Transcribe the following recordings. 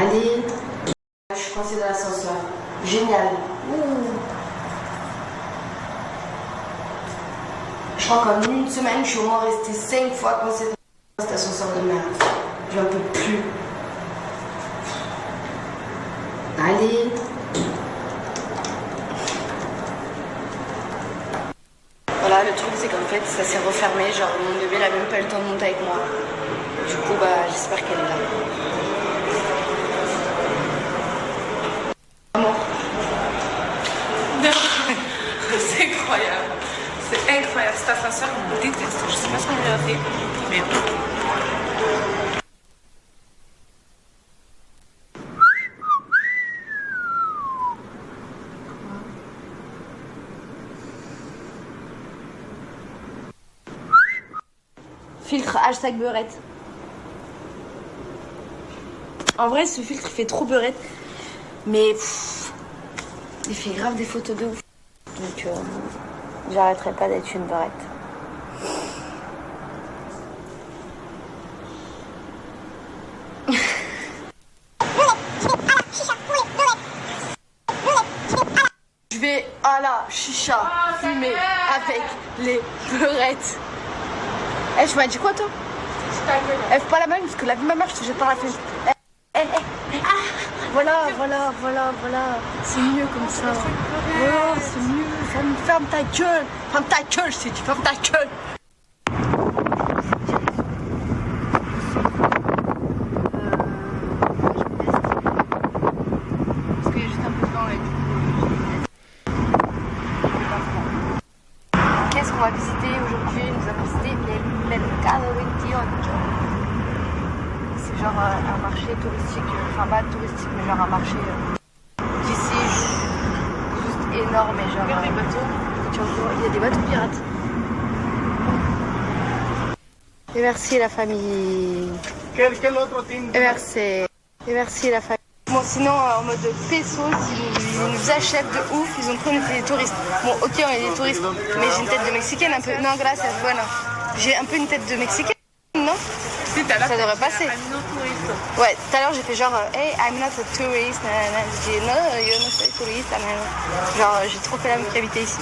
Allez. Je suis coincée dans l'ascenseur. Génial. Je crois qu'en une semaine, je suis au moins restée 5 fois coincée dans cet ascenseur de merde. J'en peux plus. Allez. Voilà, le truc c'est qu'en fait ça s'est refermé, genre mon bébé n'a même pas eu le temps de monter avec moi. Du coup bah j'espère qu'elle est là. Amour. C'est incroyable. C'est incroyable. Cet ascenseur, on me déteste. Je sais pas ce qu'on lui a fait, mais... Filtre hashtag beurette. En vrai ce filtre il fait trop beurette. Mais il fait grave des photos de ouf. Donc j'arrêterai pas d'être une beurette. Je vais à la chicha fumer avec les beurettes. Eh, tu m'as dit quoi toi? Eh, fais pas la même parce que la vie de ma mère je te jette par la fenêtre. Voilà. C'est mieux comme ça. Voilà, c'est mieux. Ferme ta gueule. Ferme ta gueule, je t'ai dit, ferme ta gueule. Parce qu'il y a juste un peu de vent là. Qu'est-ce qu'on va visiter aujourd'hui? Nous allons visiter les Mercado 28. C'est genre un marché touristique, enfin pas touristique, mais genre un marché d'ici juste énorme et genre. Il y a des bateaux. Il y a des bateaux pirates. Et merci la famille. Et merci la famille. Bon sinon en mode pesos, ils nous achètent de ouf, ils ont cru qu'on était des touristes. Bon ok on est des touristes, mais j'ai une tête de mexicaine un peu. Non gracias, bueno. J'ai un peu une tête de mexicaine, non? Si, ça devrait passer. Ouais, tout à l'heure j'ai fait genre hey I'm not a tourist, j'ai dit non, yo no soy touriste, genre j'ai trop fait la meuf qui habitait ici.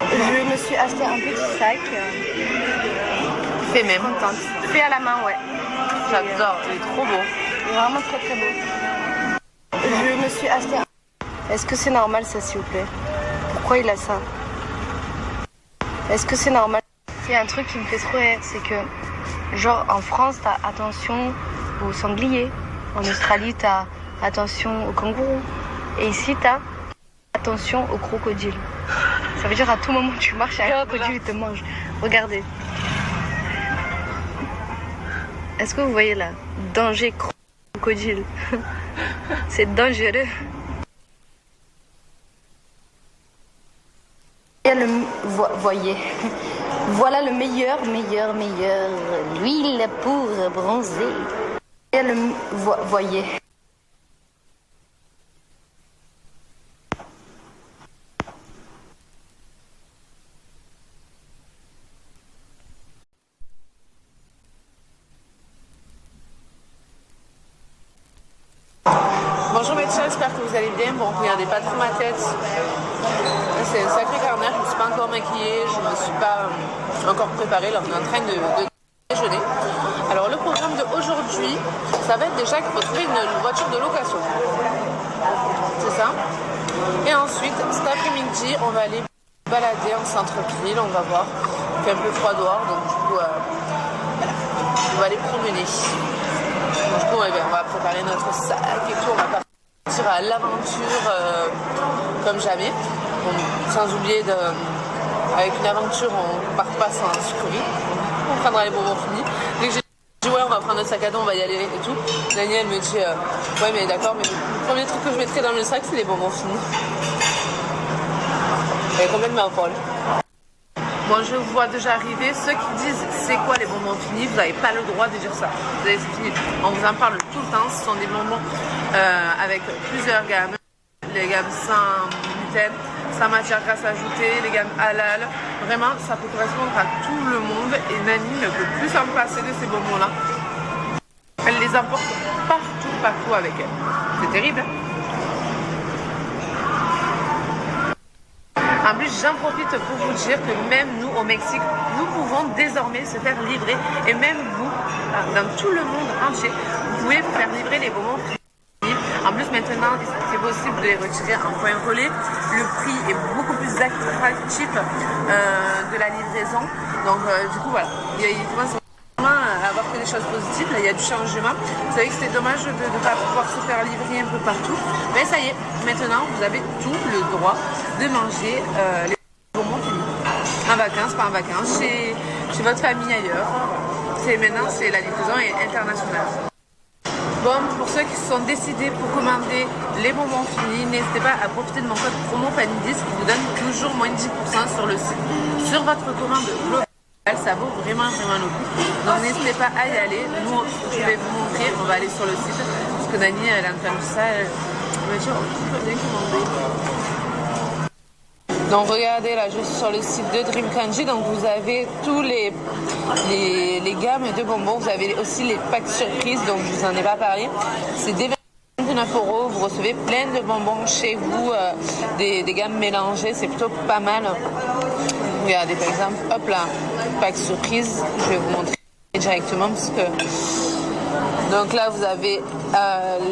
Je me suis acheté un petit sac. Fait même. Contente. Fait à la main, ouais. J'adore, il est trop beau. Il est vraiment très très beau. Je me suis acheté un... Est-ce que c'est normal ça s'il vous plaît? Pourquoi il a ça? Est-ce que c'est normal? Il y a un truc qui me fait trop rire, c'est que genre en France t'as attention aux sangliers, en Australie t'as attention aux kangourous, et ici t'as attention aux crocodiles. Ça veut dire à tout moment tu marches et un crocodile te mange. Regardez. Est-ce que vous voyez là? Danger crocodile. C'est dangereux. Voyez, voilà le meilleur, l'huile pour bronzer. Voyez. Bonjour médecin, j'espère que vous allez bien. Bon, regardez pas trop ma tête. C'est un sacré carnage, je ne me suis pas encore maquillée, je ne me suis pas encore préparée. Là, on est en train de déjeuner. Alors le programme d'aujourd'hui, ça va être déjà qu'il faut trouver une voiture de location. C'est ça. Et ensuite, cet après-midi, on va aller balader en centre-ville, on va voir. Il fait un peu froid dehors, donc du coup, voilà. On va aller promener. Donc, du coup, on va préparer notre sac et tout, on va partir à l'aventure comme jamais. Bon, sans oublier, avec une aventure, on ne part pas sans sucrerie. On prendra les bonbons finis. Dès que j'ai dit ouais, on va prendre notre sac à dos, on va y aller et tout, Daniel me dit ouais, mais d'accord, mais le premier truc que je mettrai dans le sac, c'est les bonbons finis. Elle est complètement folle. Moi, je vois déjà arriver ceux qui disent c'est quoi les bonbons finis, vous n'avez pas le droit de dire ça. Vous avez fini. On vous en parle tout le temps. Ce sont des bonbons avec plusieurs gammes. Les gammes sans gluten, sans matière grasse ajoutée, les gammes halal. Vraiment, ça peut correspondre à tout le monde et Nani ne peut plus s'en passer de ces bonbons-là. Elle les emporte partout avec elle. C'est terrible, hein? En plus, j'en profite pour vous dire que même nous, au Mexique, nous pouvons désormais se faire livrer. Et même vous, dans tout le monde entier, vous pouvez vous faire livrer les bonbons frits. En plus, maintenant, c'est possible de les retirer en point collé. Le prix est beaucoup plus attractif de la livraison. Donc, du coup, voilà. Il commence vraiment à avoir que des choses positives. Là, il y a du changement. Vous savez que c'était dommage de ne pas pouvoir se faire livrer un peu partout. Mais ça y est, maintenant, vous avez tout le droit de manger les bonbons finis. En vacances, pas en vacances, chez votre famille ailleurs. Maintenant, c'est la livraison est internationale. Bon, pour ceux qui se sont décidés pour commander les bonbons finis, n'hésitez pas à profiter de mon code promo FANY10 qui vous donne toujours moins de 10% sur le site. Sur votre commande globale, ça vaut vraiment le coup. Donc n'hésitez pas à y aller. Nous, je vais vous montrer, on va aller sur le site. Parce que Nani, elle a entendu ça, elle va dire, oh, tu peux bien commander. Donc regardez là, je suis sur le site de Dream Candy, donc vous avez tous les gammes de bonbons, vous avez aussi les packs surprises, donc je vous en ai pas parlé. C'est des 29 €, vous recevez plein de bonbons chez vous, des gammes mélangées, c'est plutôt pas mal. Regardez par exemple, hop là, pack surprise, je vais vous montrer directement parce que... Donc là vous avez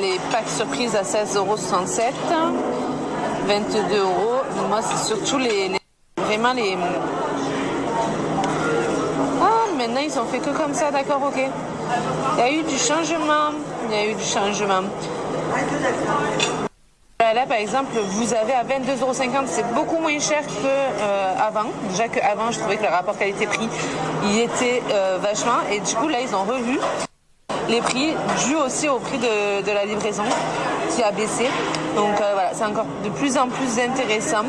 les packs surprises à 16,67 €. 22 €. Moi, c'est surtout vraiment les... Ah, maintenant, ils ont fait que comme ça, d'accord, ok. Il y a eu du changement. Là, par exemple, vous avez à 22,50 €. C'est beaucoup moins cher qu'avant. Déjà qu'avant, je trouvais que le rapport qualité-prix, il était vachement. Et du coup, là, ils ont revu les prix, dû aussi au prix de la livraison qui a baissé. Donc voilà, c'est encore de plus en plus intéressant.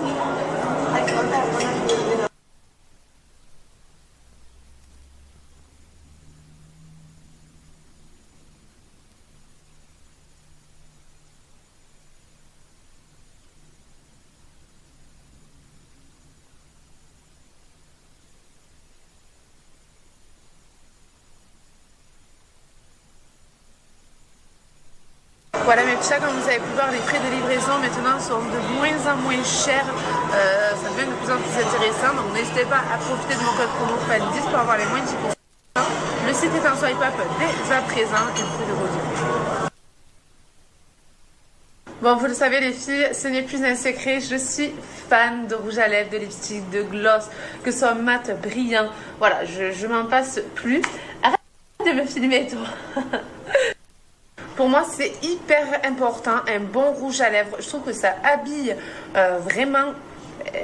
Voilà mes petits chats, comme vous avez pu voir, les frais de livraison maintenant sont de moins en moins chers. Ça devient de plus en plus intéressant. Donc n'hésitez pas à profiter de mon code promo FANY10 pour avoir les moins de 10%. Le site est en swipe up dès à présent et vous pouvez le redire. Bon, vous le savez les filles, ce n'est plus un secret. Je suis fan de rouge à lèvres, de lipstick, de gloss, que ce soit mat, brillant. Voilà, je m'en passe plus. Arrête de me filmer toi. Pour moi, c'est hyper important, un bon rouge à lèvres. Je trouve que ça habille vraiment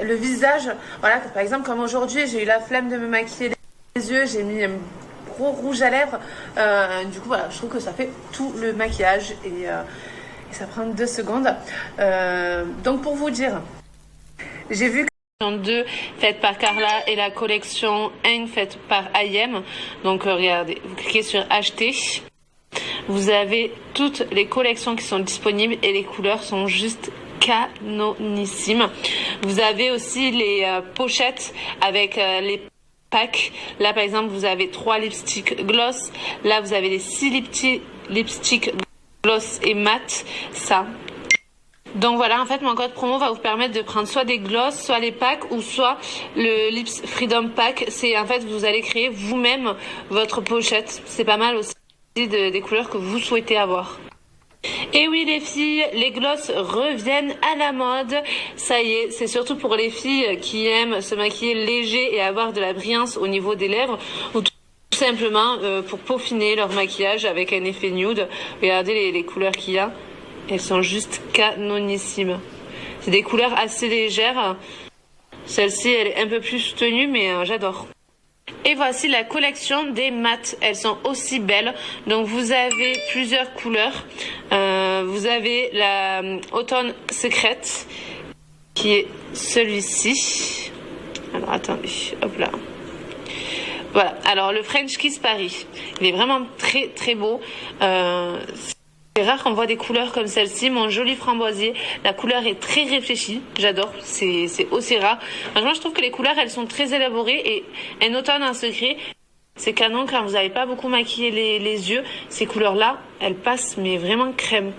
le visage. Voilà, par exemple, comme aujourd'hui, j'ai eu la flemme de me maquiller les yeux, j'ai mis un gros rouge à lèvres. Du coup, voilà, je trouve que ça fait tout le maquillage et ça prend 2 secondes. Donc, pour vous dire, j'ai vu que 2 faite par Carla et la collection 1 faite par IM. Donc, regardez, vous cliquez sur acheter. Vous avez toutes les collections qui sont disponibles et les couleurs sont juste canonissimes. Vous avez aussi les pochettes avec les packs. Là, par exemple, vous avez 3 lipsticks gloss. Là, vous avez les 6 lipsticks gloss et mat. Ça. Donc voilà, en fait, mon code promo va vous permettre de prendre soit des gloss, soit les packs, ou soit le Lips Freedom Pack. C'est en fait, vous allez créer vous-même votre pochette. C'est pas mal aussi. Des couleurs que vous souhaitez avoir. Et oui les filles, les gloss reviennent à la mode. Ça y est, c'est surtout pour les filles qui aiment se maquiller léger et avoir de la brillance au niveau des lèvres, ou tout simplement pour peaufiner leur maquillage avec un effet nude. Regardez les couleurs qu'il y a, elles sont juste canonissimes. C'est des couleurs assez légères. Celle-ci elle est un peu plus soutenue, mais j'adore. Et voici la collection des mats. Elles sont aussi belles. Donc vous avez plusieurs couleurs. Vous avez la Automne Secrète qui est celui-ci. Alors attendez, hop là. Voilà. Alors le French Kiss Paris. Il est vraiment très très beau. C'est rare qu'on voit des couleurs comme celle-ci, mon joli framboisier. La couleur est très réfléchie, j'adore, c'est aussi rare. Franchement, je trouve que les couleurs, elles sont très élaborées et un automne en secret, c'est canon quand vous n'avez pas beaucoup maquillé les yeux. Ces couleurs-là, elles passent mais vraiment crème.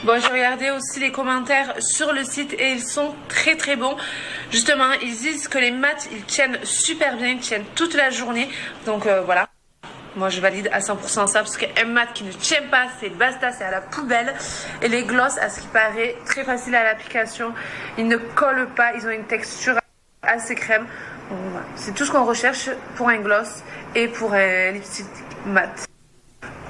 Bon, j'ai regardé aussi les commentaires sur le site et ils sont très très bons. Justement, ils disent que les mats, ils tiennent super bien, ils tiennent toute la journée. Donc voilà. Moi, je valide à 100% ça parce qu'un mat qui ne tient pas, c'est basta, c'est à la poubelle. Et les gloss, à ce qui paraît, très facile à l'application. Ils ne collent pas, ils ont une texture assez crème. Donc, voilà. C'est tout ce qu'on recherche pour un gloss et pour un lipstick mat.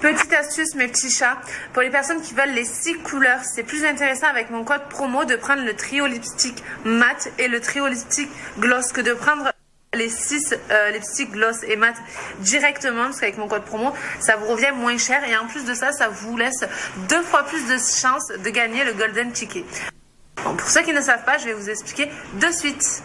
Petite astuce, mes petits chats, pour les personnes qui veulent les 6 couleurs, c'est plus intéressant avec mon code promo de prendre le trio lipstick mat et le trio lipstick gloss que de prendre les 6 lipsticks gloss et mat directement, parce qu'avec mon code promo ça vous revient moins cher et en plus de ça, ça vous laisse 2 fois plus de chances de gagner le golden ticket. Bon, pour ceux qui ne savent pas, je vais vous expliquer de suite.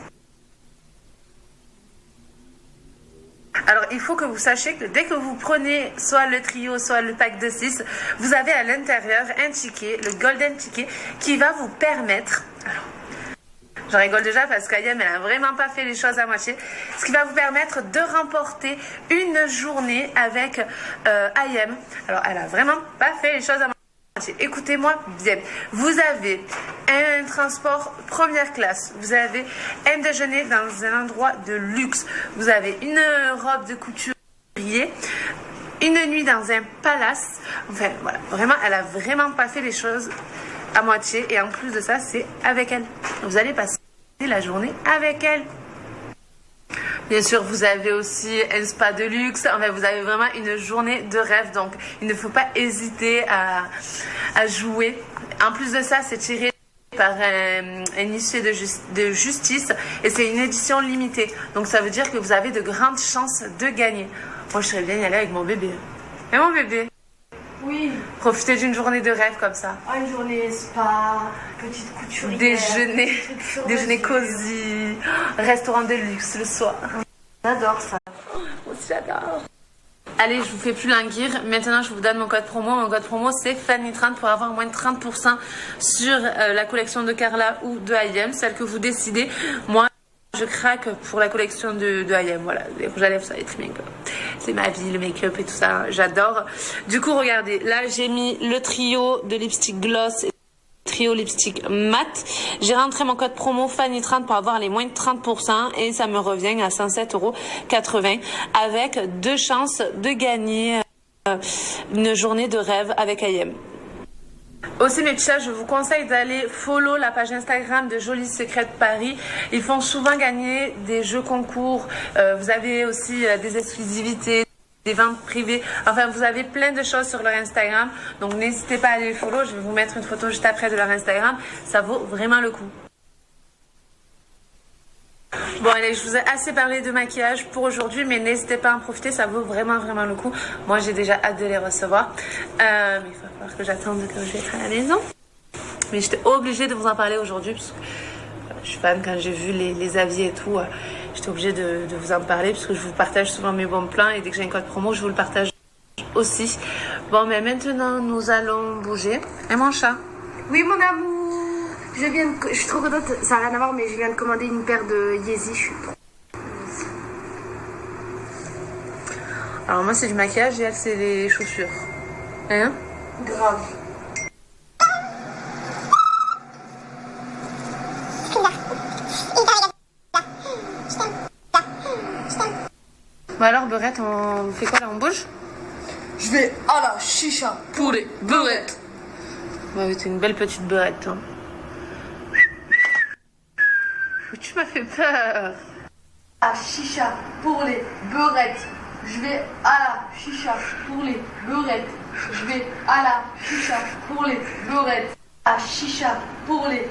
Alors il faut que vous sachiez que dès que vous prenez soit le trio, soit le pack de 6, vous avez à l'intérieur un ticket, le golden ticket, qui va vous permettre... Alors, je rigole déjà parce qu'Ayem, elle a vraiment pas fait les choses à moitié. Ce qui va vous permettre de remporter une journée avec Ayem. Alors, elle a vraiment pas fait les choses à moitié. Écoutez-moi bien. Vous avez un transport première classe. Vous avez un déjeuner dans un endroit de luxe. Vous avez une robe de couturier. Une nuit dans un palace. Enfin, voilà. Vraiment, elle a vraiment pas fait les choses à moitié et en plus de ça, c'est avec elle. Vous allez passer la journée avec elle. Bien sûr, vous avez aussi un spa de luxe. Enfin, vous avez vraiment une journée de rêve. Donc, il ne faut pas hésiter à jouer. En plus de ça, c'est tiré par un huissier de justice et c'est une édition limitée. Donc, ça veut dire que vous avez de grandes chances de gagner. Moi, je serais bien y aller avec mon bébé. Et mon bébé? Oui. Profiter d'une journée de rêve comme ça. Ah, une journée spa, petite couturière. Déjeuner cosy, restaurant de luxe le soir. J'adore ça. Moi aussi j'adore. Allez, je vous fais plus languir. Maintenant, je vous donne mon code promo. Mon code promo, c'est Fanny30 pour avoir moins de 30% sur la collection de Carla ou de Ayem, celle que vous décidez. Moi, je craque pour la collection de Ayem. Voilà, les rouges à lèvres, ça va être make-up. C'est ma vie, le make-up et tout ça. J'adore. Du coup, regardez. Là, j'ai mis le trio de lipstick gloss et le trio lipstick mat. J'ai rentré mon code promo Fanny30 pour avoir les moins de 30% et ça me revient à 107,80 € avec 2 chances de gagner une journée de rêve avec Ayem. Aussi mes petits chats, je vous conseille d'aller follow la page Instagram de Jolies Secrets de Paris. Ils font souvent gagner des jeux concours. Vous avez aussi des exclusivités, des ventes privées. Enfin, vous avez plein de choses sur leur Instagram. Donc n'hésitez pas à aller les follow. Je vais vous mettre une photo juste après de leur Instagram. Ça vaut vraiment le coup. Bon allez, je vous ai assez parlé de maquillage pour aujourd'hui, mais n'hésitez pas à en profiter, ça vaut vraiment le coup. Moi j'ai déjà hâte de les recevoir, mais il va falloir que j'attende que je vais être à la maison. Mais j'étais obligée de vous en parler aujourd'hui, parce que je suis fan, quand j'ai vu les avis et tout, j'étais obligée de vous en parler, parce que je vous partage souvent mes bons plans, et dès que j'ai un code promo, je vous le partage aussi. Bon, mais maintenant nous allons bouger. Et mon chat? Oui mon amour. Je suis trop contente, ça n'a rien à voir, mais je viens de commander une paire de Yeezy. Je suis trop... Alors moi c'est du maquillage et elle c'est les chaussures. Hein? Grave. Bon alors Beurette, on fait quoi là? On bouge? Je vais à la chicha pour les beurettes. Ouais, c'est une belle petite beurette, hein. Tu m'as fait peur. À chicha pour les beurettes. Je vais à la chicha pour les beurettes. Je vais à la chicha pour les beurettes. À chicha pour les